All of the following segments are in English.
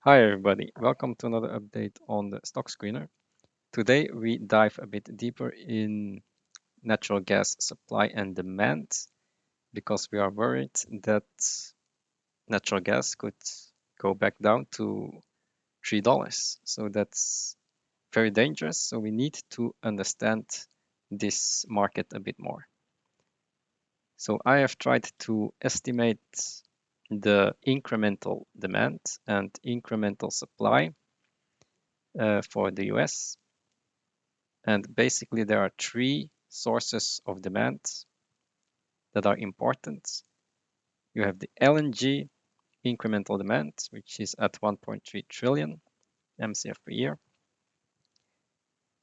Hi everybody, welcome to another update on the stock screener. Today we dive a bit deeper in natural gas supply and demand because we are worried that natural gas could go back down to $3. So that's very dangerous. So we need to understand this market a bit more. So I have tried to estimate the incremental demand and incremental supply for the US. And basically, there are three sources of demand that are important. You have the LNG incremental demand, which is at 1.3 trillion MCF per year.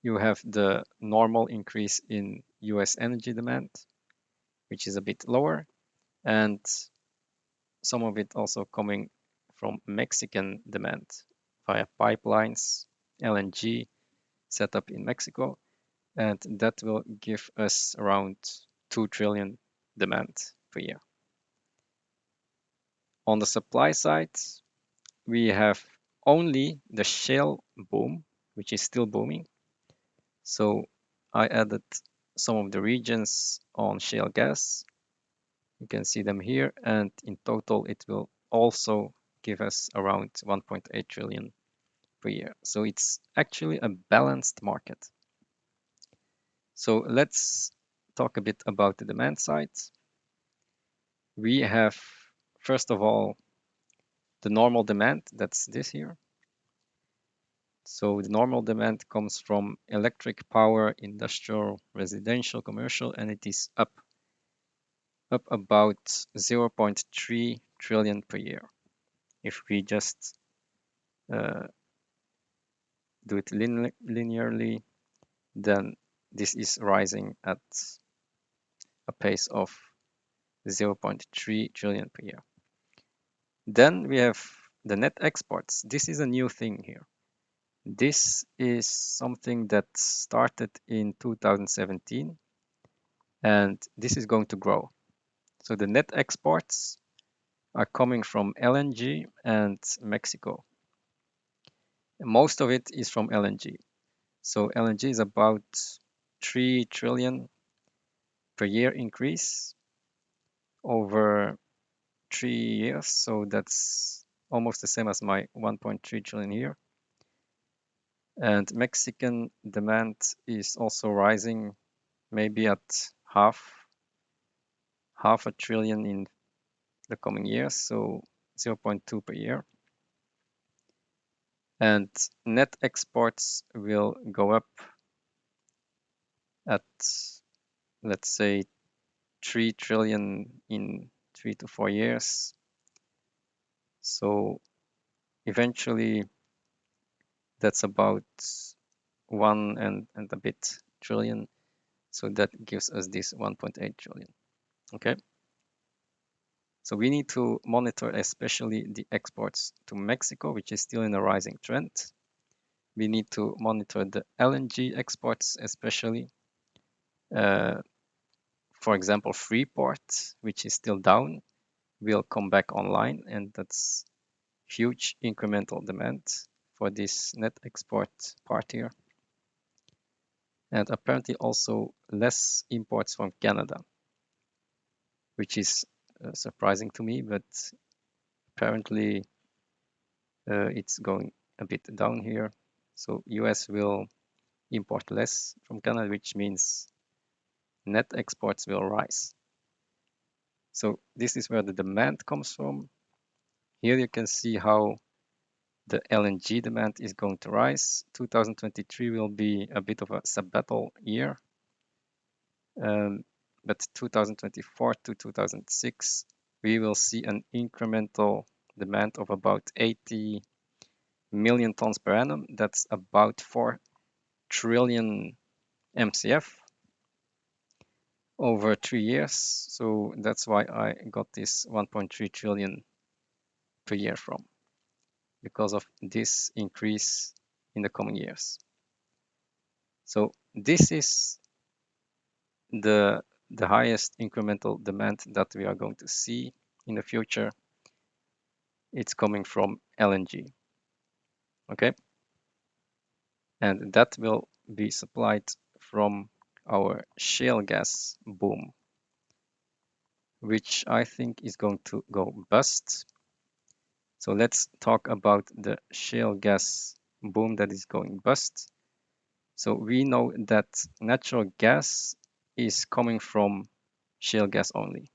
You have the normal increase in US energy demand, which is a bit lower, and some of it also coming from Mexican demand via pipelines, LNG set up in Mexico, and that will give us around 2 trillion demand per year. On the supply side, we have only the shale boom, which is still booming. So I added some of the regions on shale gas. You can see them here, and in total it will also give us around 1.8 trillion per year. So it's actually a balanced market. So let's talk a bit about the demand side. We have, first of all, the normal demand, that's this here. So the normal demand comes from electric power, industrial, residential, commercial, and it is up about 0.3 trillion per year. If we just do it linearly, then this is rising at a pace of 0.3 trillion per year. Then we have the net exports. This is a new thing here. This is something that started in 2017, and this is going to grow. So the net exports are coming from LNG and Mexico. Most of it is from LNG. So LNG is about 3 trillion per year increase over 3 years. So that's almost the same as my 1.3 trillion here. And Mexican demand is also rising, maybe at half a trillion in the coming years, so 0.2 per year. And net exports will go up at, let's say, 3 trillion in 3 to 4 years. So eventually that's about 1 and a bit trillion. So that gives us this 1.8 trillion. Okay. So we need to monitor especially the exports to Mexico, which is still in a rising trend. We need to monitor the LNG exports, especially. For example, Freeport, which is still down, will come back online, and that's huge incremental demand for this net export part here. And apparently also less imports from Canada, which is surprising to me, but apparently it's going a bit down here. So US will import less from Canada, which means net exports will rise. So this is where the demand comes from. Here you can see how the LNG demand is going to rise. 2023 will be a bit of a sabbatical year. But 2024 to 2006, we will see an incremental demand of about 80 million tons per annum. That's about 4 trillion MCF over 3 years. So that's why I got this 1.3 trillion per year from, because of this increase in the coming years. So this is the highest incremental demand that we are going to see in the future. It's coming from LNG. okay? And that will be supplied from our shale gas boom, which I think is going to go bust. So let's talk about the shale gas boom that is going bust. So we know that natural gas is coming from shale gas only.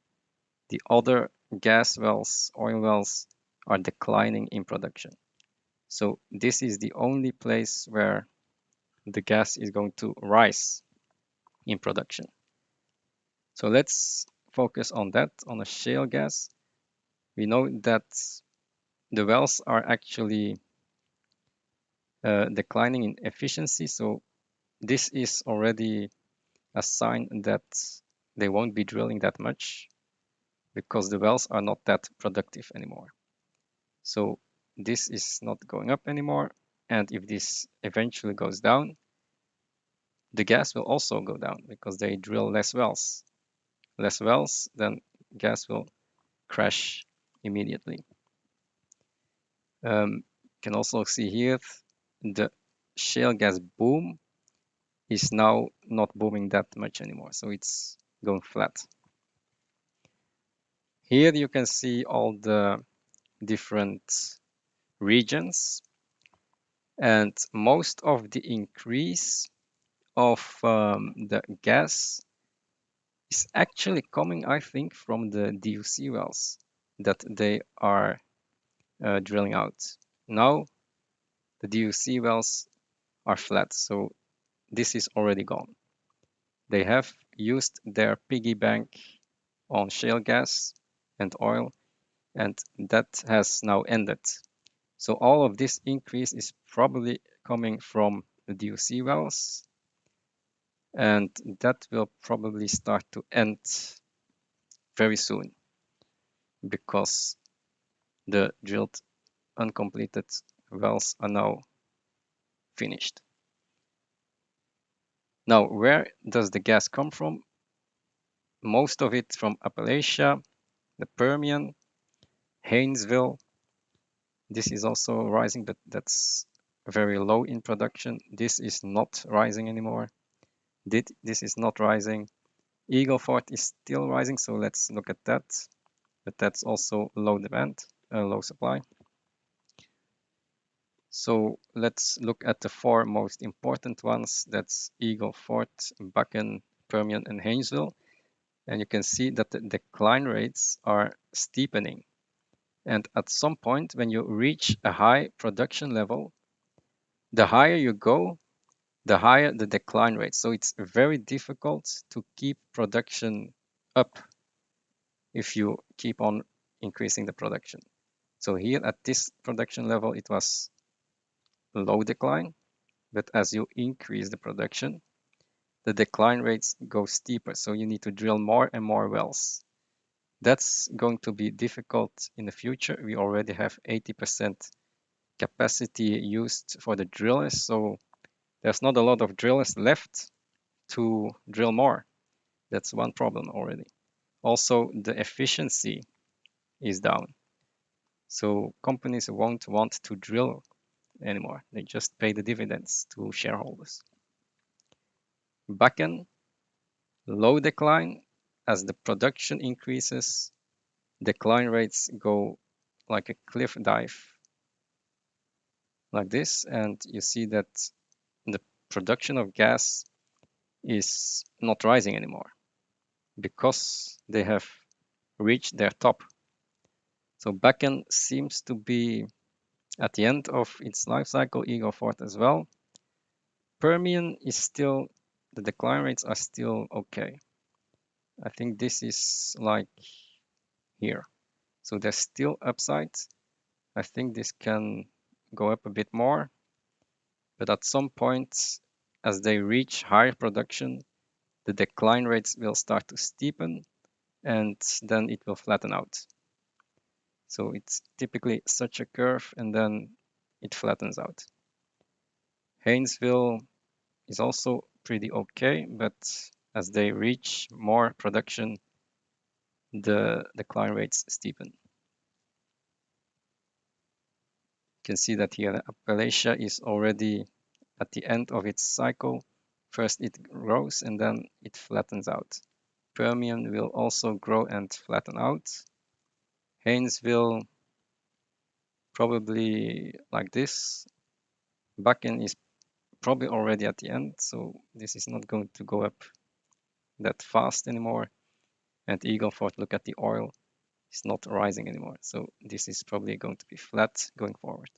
The other gas wells, oil wells, are declining in production. So this is the only place where the gas is going to rise in production. So let's focus on that, on a shale gas. We know that the wells are actually declining in efficiency. So this is already a sign that they won't be drilling that much because the wells are not that productive anymore. So this is not going up anymore. And if this eventually goes down, the gas will also go down because they drill less wells. Less wells, then gas will crash immediately. Can also see here the shale gas boom is now not booming that much anymore. So it's going flat. Here you can see all the different regions, and most of the increase of the gas is actually coming, I think, from the DUC wells that they are drilling out. Now the DUC wells are flat, so this is already gone. They have used their piggy bank on shale gas and oil, and that has now ended. So all of this increase is probably coming from the DUC wells, and that will probably start to end very soon because the drilled uncompleted wells are now finished. Now, where does the gas come from? Most of it from Appalachia, the Permian, Haynesville. This is also rising, but that's very low in production. This is not rising anymore. This is not rising. Eagle Ford is still rising, so let's look at that. But that's also low demand, low supply. So let's look at the four most important ones. That's Eagle Ford, Bakken, Permian, and Haynesville. And you can see that the decline rates are steepening. And at some point, when you reach a high production level, the higher you go, the higher the decline rate. So it's very difficult to keep production up if you keep on increasing the production. So here at this production level, it was low decline, but as you increase the production, the decline rates go steeper. So you need to drill more and more wells. That's going to be difficult in the future. We already have 80% capacity used for the drillers, so there's not a lot of drillers left to drill more. That's one problem already. Also, the efficiency is down. So companies won't want to drill anymore. They just pay the dividends to shareholders. Bakken, low decline. As the production increases, decline rates go like a cliff dive like this. And you see that the production of gas is not rising anymore because they have reached their top. So Bakken seems to be at the end of its life cycle, Eagle Ford as well. Permian is still, the decline rates are still okay. I think this is like here. So there's still upside. I think this can go up a bit more, but at some point, as they reach higher production, the decline rates will start to steepen and then it will flatten out. So it's typically such a curve and then it flattens out. Haynesville is also pretty okay, but as they reach more production, the decline rates steepen. can see that here Appalachia is already at the end of its cycle. First it grows and then it flattens out. Permian will also grow and flatten out. Haynesville probably like this. Bakken is probably already at the end, so this is not going to go up that fast anymore. And Eagle Ford, look at the oil, it's not rising anymore. So this is probably going to be flat going forward.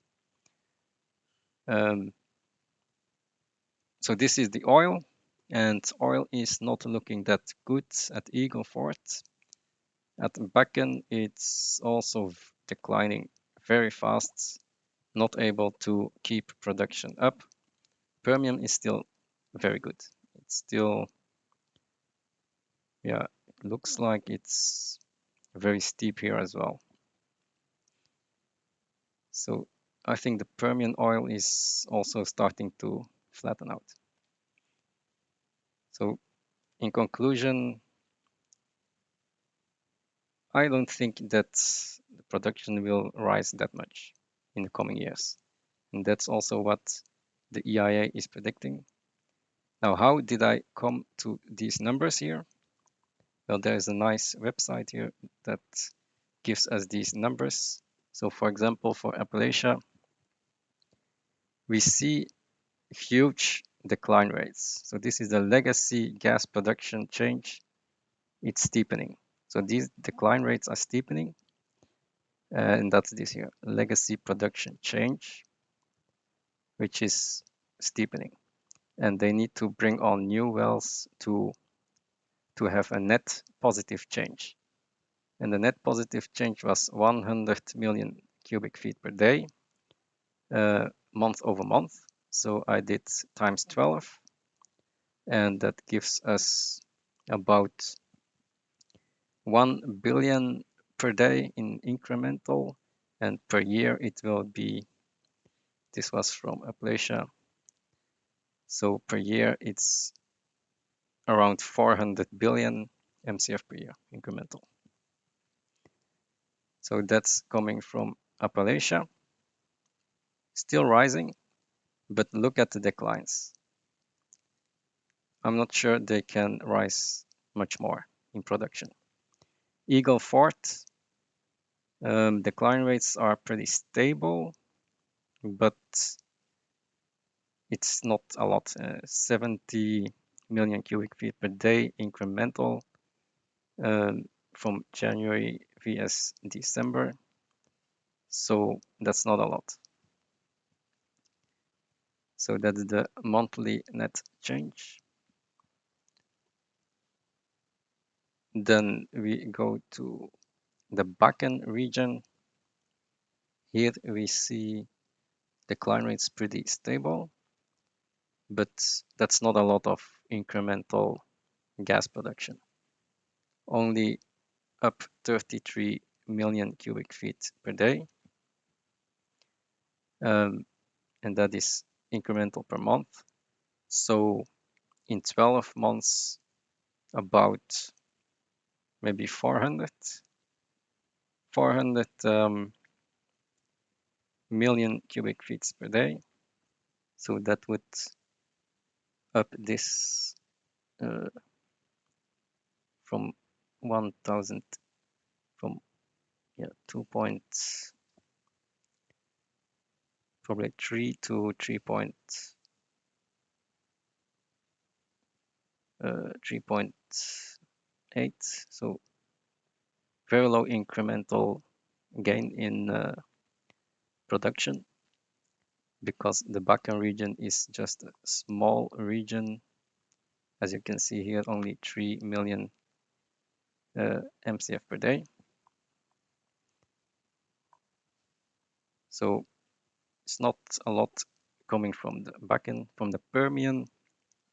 So this is the oil, and oil is not looking that good at Eagle Ford. At Bakken, it's also declining very fast, not able to keep production up. Permian is still very good. It's still, yeah, it looks like it's very steep here as well. So I think the Permian oil is also starting to flatten out. So in conclusion, I don't think that the production will rise that much in the coming years. And that's also what the EIA is predicting. Now, how did I come to these numbers here? Well, there is a nice website here that gives us these numbers. So for example, for Appalachia, we see huge decline rates. So this is the legacy gas production change. It's steepening. So these decline rates are steepening. And that's this here, legacy production change, which is steepening. And they need to bring on new wells to have a net positive change. And the net positive change was 100 million cubic feet per day, month over month. So I did times 12, and that gives us about 1 billion per day in incremental, and per year it will be, this was from Appalachia, so per year it's around 400 billion MCF per year incremental. So that's coming from Appalachia, still rising, but look at the declines. I'm not sure they can rise much more in production. Eagle Ford, decline rates are pretty stable, but it's not a lot. 70 million cubic feet per day incremental from January vs December. So that's not a lot. So that's the monthly net change. Then we go to the Bakken region. Here we see decline rates pretty stable, but that's not a lot of incremental gas production. Only up 33 million cubic feet per day. And that is incremental per month. So in 12 months, about maybe 400 million cubic feet per day. So that would up this from 1,000 from 2 point probably 3 to 3.8. So very low incremental gain in production, because the Bakken region is just a small region. As you can see here, only 3 million MCF per day. So it's not a lot coming from the Bakken. From the Permian,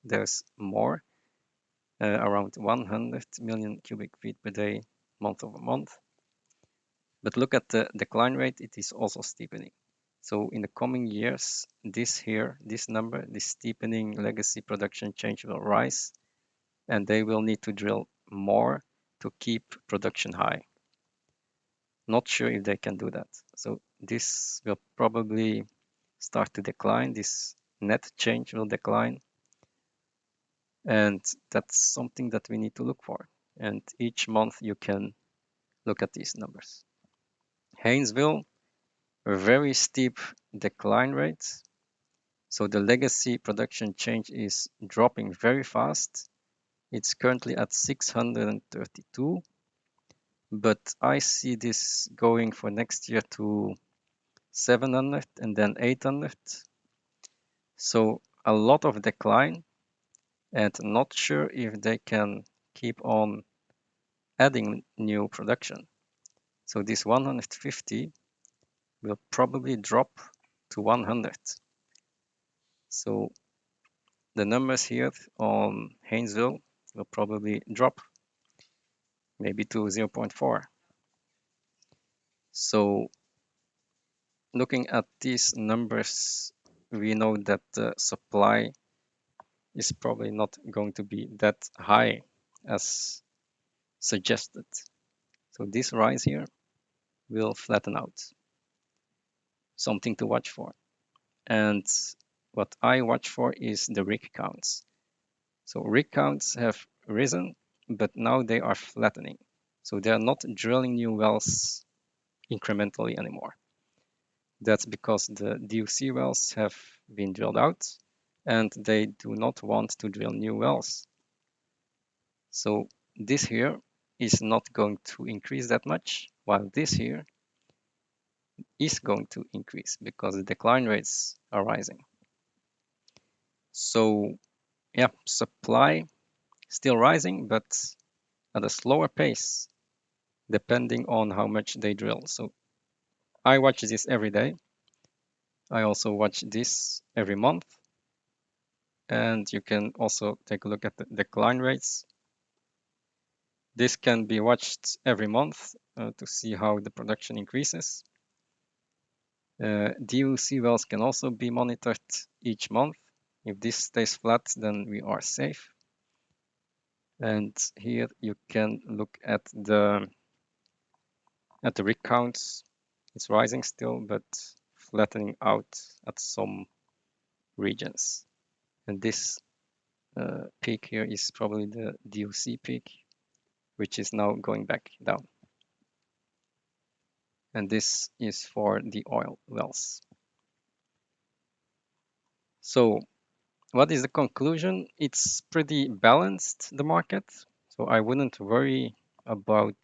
there's more, around 100 million cubic feet per day, month over month. But look at the decline rate, it is also steepening. So in the coming years, this number, this steepening legacy production change will rise, and they will need to drill more to keep production high. Not sure if they can do that. So this will probably start to decline. This net change will decline. And that's something that we need to look for. And each month you can look at these numbers. Haynesville, a very steep decline rate. So the legacy production change is dropping very fast. It's currently at 632, but I see this going for next year to 700 and then 800. So a lot of decline, and not sure if they can keep on adding new production. So this 150 will probably drop to 100. So the numbers here on Haynesville will probably drop maybe to 0.4. So looking at these numbers, we know that the supply is probably not going to be that high as suggested. So this rise here will flatten out. Something to watch for. And what I watch for is the rig counts. So rig counts have risen, but now they are flattening. So they are not drilling new wells incrementally anymore. That's because the DUC wells have been drilled out and they do not want to drill new wells. So this here is not going to increase that much, while this here is going to increase because the decline rates are rising. So yeah, supply still rising, but at a slower pace, depending on how much they drill. So I watch this every day. I also watch this every month. And you can also take a look at the decline rates. This can be watched every month to see how the production increases. DUC wells can also be monitored each month. If this stays flat, then we are safe. And here you can look at the rig counts. It's rising still, but flattening out at some regions. And this peak here is probably the DUC peak, which is now going back down. And this is for the oil wells. So what is the conclusion? It's pretty balanced, the market. So I wouldn't worry about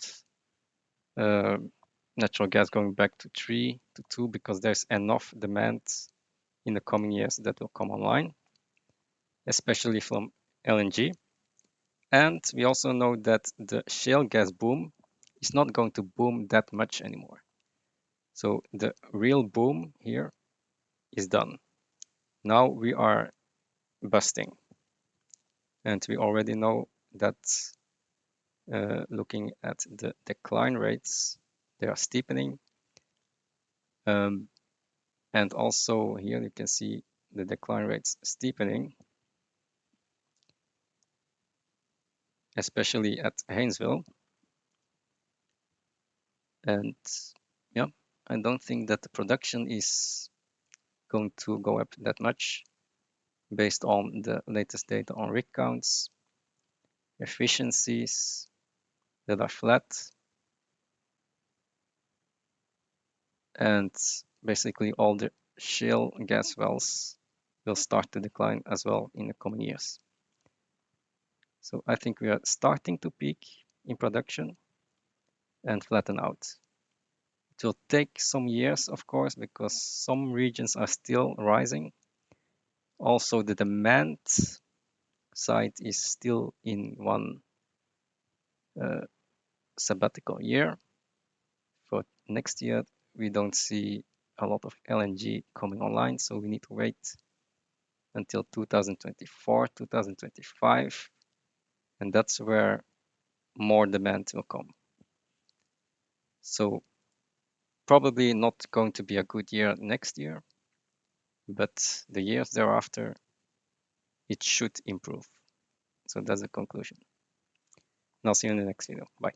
natural gas going back to 3 to 2 because there's enough demand in the coming years that will come online, especially from LNG. And we also know that the shale gas boom is not going to boom that much anymore. So the real boom here is done. Now we are busting. And we already know that looking at the decline rates, they are steepening. And also here you can see the decline rates steepening, especially at Haynesville. And yeah, I don't think that the production is going to go up that much based on the latest data on rig counts, efficiencies that are flat, and basically all the shale gas wells will start to decline as well in the coming years. So I think we are starting to peak in production and flatten out. It will take some years, of course, because some regions are still rising. Also, the demand side is still in one sabbatical year. For next year, we don't see a lot of LNG coming online, so we need to wait until 2024, 2025, and that's where more demand will come. So probably not going to be a good year next year, but the years thereafter, it should improve. So that's the conclusion. And I'll see you in the next video. Bye.